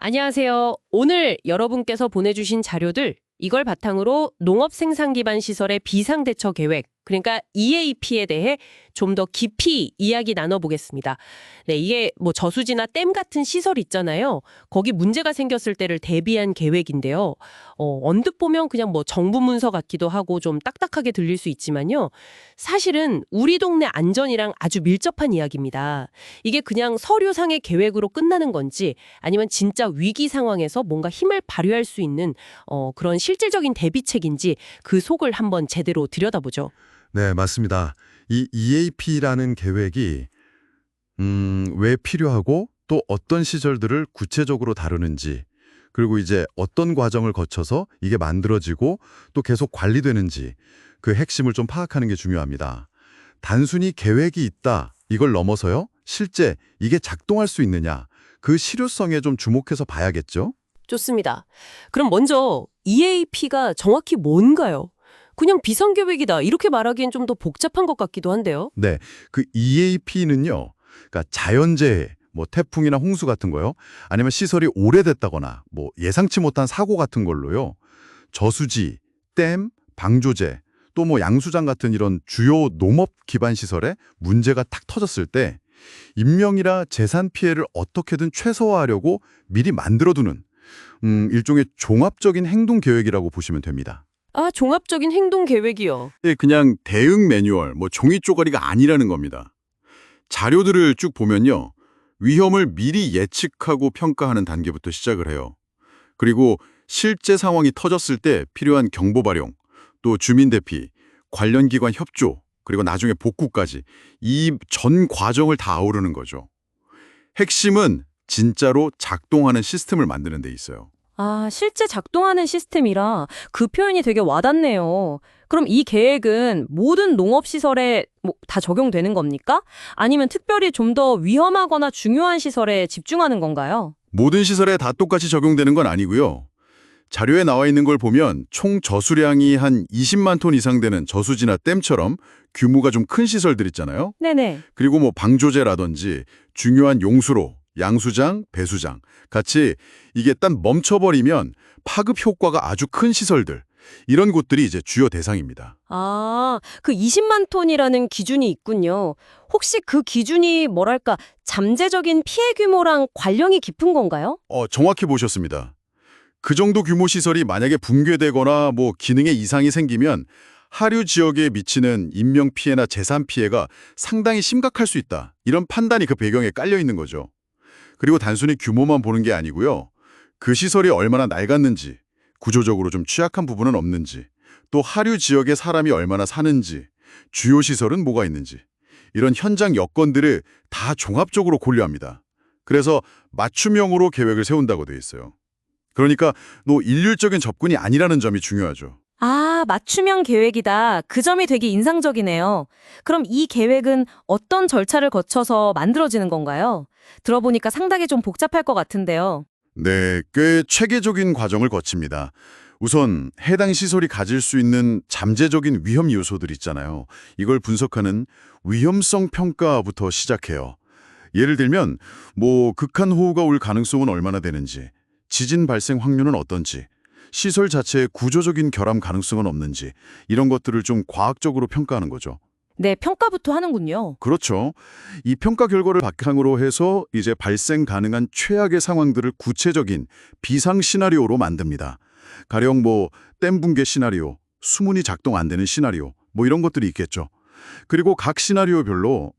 안녕하세요. 오늘 여러분께서 보내주신 자료들, 이걸 바탕으로 농업 생산 기반 시설의 비상 대처 계획, 그러니까 EAP에 대해 좀 더 깊이 이야기 나눠보겠습니다. 네, 이게 뭐 저수지나 댐 같은 시설 있잖아요. 거기 문제가 생겼을 때를 대비한 계획인데요. 언뜻 보면 그냥 뭐 정부 문서 같기도 하고 좀 딱딱하게 들릴 수 있지만요. 사실은 우리 동네 안전이랑 아주 밀접한 이야기입니다. 이게 그냥 서류상의 계획으로 끝나는 건지 아니면 진짜 위기 상황에서 뭔가 힘을 발휘할 수 있는 그런 실질적인 대비책인지 그 속을 한번 제대로 들여다보죠. 네, 맞습니다. 이 EAP라는 계획이 왜 필요하고 또 어떤 시설들을 구체적으로 다루는지, 그리고 이제 어떤 과정을 거쳐서 이게 만들어지고 또 계속 관리되는지 그 핵심을 좀 파악하는 게 중요합니다. 단순히 계획이 있다, 이걸 넘어서요, 실제 이게 작동할 수 있느냐, 그 실효성에 좀 주목해서 봐야겠죠? 좋습니다. 그럼 먼저 EAP가 정확히 뭔가요? 그냥 비상계획이다 이렇게 말하기엔 좀 더 복잡한 것 같기도 한데요. 네, 그 EAP는요, 그러니까 자연재해, 뭐 태풍이나 홍수 같은 거요, 아니면 시설이 오래됐다거나 뭐 예상치 못한 사고 같은 걸로요, 저수지, 댐, 방조제, 또 뭐 양수장 같은 이런 주요 농업 기반 시설에 문제가 탁 터졌을 때 인명이나 재산 피해를 어떻게든 최소화하려고 미리 만들어두는 일종의 종합적인 행동 계획이라고 보시면 됩니다. 아, 종합적인 행동 계획이요. 예, 그냥 대응 매뉴얼, 종이 쪼가리가 아니라는 겁니다. 자료들을 쭉 보면요, 위험을 미리 예측하고 평가하는 단계부터 시작을 해요. 그리고 실제 상황이 터졌을 때 필요한 경보 발용, 또 주민 대피, 관련 기관 협조, 그리고 나중에 복구까지 이 전 과정을 다 아우르는 거죠. 핵심은 진짜로 작동하는 시스템을 만드는 데 있어요. 아, 실제 작동하는 시스템이라 그 표현이 되게 와닿네요. 그럼 이 계획은 모든 농업시설에 다 적용되는 겁니까? 아니면 특별히 좀 더 위험하거나 중요한 시설에 집중하는 건가요? 모든 시설에 다 똑같이 적용되는 건 아니고요. 자료에 나와 있는 걸 보면 총 저수량이 한 20만 톤 이상 되는 저수지나 댐처럼 규모가 좀 큰 시설들 있잖아요. 네네. 그리고 뭐 방조제라든지 중요한 용수로, 양수장, 배수장 같이 이게 딱 멈춰버리면 파급 효과가 아주 큰 시설들, 이런 곳들이 이제 주요 대상입니다. 아, 그 20만 톤이라는 기준이 있군요. 혹시 그 기준이 뭐랄까 잠재적인 피해 규모랑 관련이 깊은 건가요? 정확히 보셨습니다. 그 정도 규모 시설이 만약에 붕괴되거나 뭐 기능에 이상이 생기면 하류 지역에 미치는 인명 피해나 재산 피해가 상당히 심각할 수 있다, 이런 판단이 그 배경에 깔려 있는 거죠. 그리고 단순히 규모만 보는 게 아니고요, 그 시설이 얼마나 낡았는지, 구조적으로 좀 취약한 부분은 없는지, 또 하류 지역에 사람이 얼마나 사는지, 주요 시설은 뭐가 있는지, 이런 현장 여건들을 다 종합적으로 고려합니다. 그래서 맞춤형으로 계획을 세운다고 돼 있어요. 그러니까 일률적인 접근이 아니라는 점이 중요하죠. 아, 맞춤형 계획이다. 그 점이 되게 인상적이네요. 그럼 이 계획은 어떤 절차를 거쳐서 만들어지는 건가요? 들어보니까 상당히 좀 복잡할 것 같은데요. 네, 꽤 체계적인 과정을 거칩니다. 우선 해당 시설이 가질 수 있는 잠재적인 위험 요소들 있잖아요. 이걸 분석하는 위험성 평가부터 시작해요. 예를 들면 극한 호우가 올 가능성은 얼마나 되는지, 지진 발생 확률은 어떤지, 시설 자체의 구조적인 결함 가능성은 없는지, 이런 것들을 좀 과학적으로 평가하는 거죠. 네, 평가부터 하는군요. 그렇죠. 이 평가 결과를 바탕으로 해서 이제 발생 가능한 최악의 상황들을 구체적인 비상 시나리오로 만듭니다. 가령 댐 붕괴 시나리오, 수문이 작동 안 되는 시나리오, 이런 것들이 있겠죠. 그리고 각 시나리오별로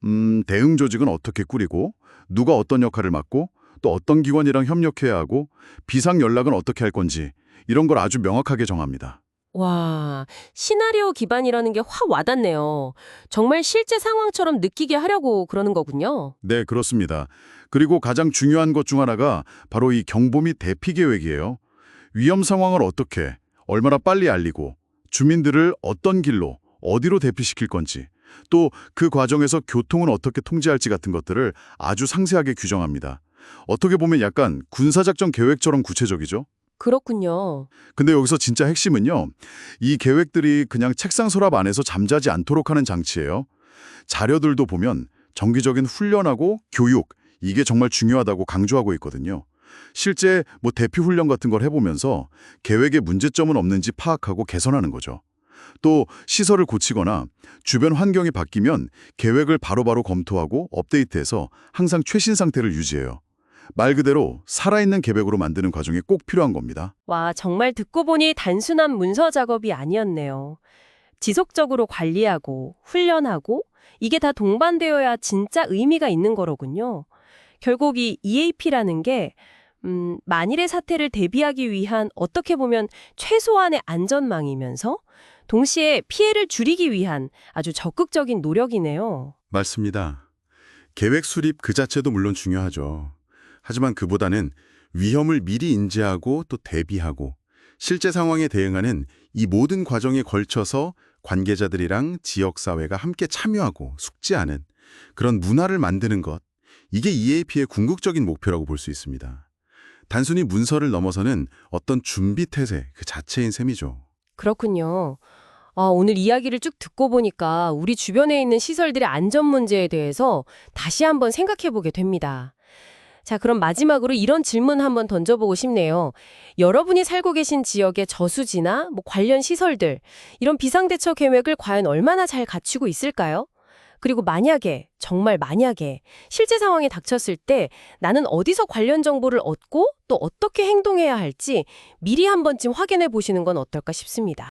대응 조직은 어떻게 꾸리고, 누가 어떤 역할을 맡고, 또 어떤 기관이랑 협력해야 하고, 비상 연락은 어떻게 할 건지, 이런 걸 아주 명확하게 정합니다. 와, 시나리오 기반이라는 게 확 와닿네요. 정말 실제 상황처럼 느끼게 하려고 그러는 거군요. 네, 그렇습니다. 그리고 가장 중요한 것 중 하나가 바로 이 경보 및 대피 계획이에요. 위험 상황을 어떻게, 얼마나 빨리 알리고, 주민들을 어떤 길로, 어디로 대피시킬 건지, 또 그 과정에서 교통은 어떻게 통제할지 같은 것들을 아주 상세하게 규정합니다. 어떻게 보면 약간 군사작전 계획처럼 구체적이죠? 그렇군요. 근데 여기서 진짜 핵심은요, 이 계획들이 그냥 책상 서랍 안에서 잠자지 않도록 하는 장치예요. 자료들도 보면 정기적인 훈련하고 교육, 이게 정말 중요하다고 강조하고 있거든요. 실제 뭐 대피 훈련 같은 걸 해보면서 계획에 문제점은 없는지 파악하고 개선하는 거죠. 또 시설을 고치거나 주변 환경이 바뀌면 계획을 바로바로 검토하고 업데이트해서 항상 최신 상태를 유지해요. 말 그대로 살아있는 계획으로 만드는 과정이 꼭 필요한 겁니다. 와, 정말 듣고 보니 단순한 문서 작업이 아니었네요. 지속적으로 관리하고 훈련하고 이게 다 동반되어야 진짜 의미가 있는 거로군요. 결국 이 EAP라는 게 만일의 사태를 대비하기 위한 어떻게 보면 최소한의 안전망이면서 동시에 피해를 줄이기 위한 아주 적극적인 노력이네요. 맞습니다. 계획 수립 그 자체도 물론 중요하죠. 하지만 그보다는 위험을 미리 인지하고 또 대비하고 실제 상황에 대응하는 이 모든 과정에 걸쳐서 관계자들이랑 지역사회가 함께 참여하고 숙지하는 그런 문화를 만드는 것, 이게 EAP의 궁극적인 목표라고 볼 수 있습니다. 단순히 문서를 넘어서는 어떤 준비 태세 그 자체인 셈이죠. 그렇군요. 오늘 이야기를 쭉 듣고 보니까 우리 주변에 있는 시설들의 안전 문제에 대해서 다시 한번 생각해 보게 됩니다. 자, 그럼 마지막으로 이런 질문 한번 던져보고 싶네요. 여러분이 살고 계신 지역의 저수지나 관련 시설들, 이런 비상대처 계획을 과연 얼마나 잘 갖추고 있을까요? 그리고 만약에, 정말 만약에 실제 상황이 닥쳤을 때 나는 어디서 관련 정보를 얻고 또 어떻게 행동해야 할지 미리 한 번쯤 확인해 보시는 건 어떨까 싶습니다.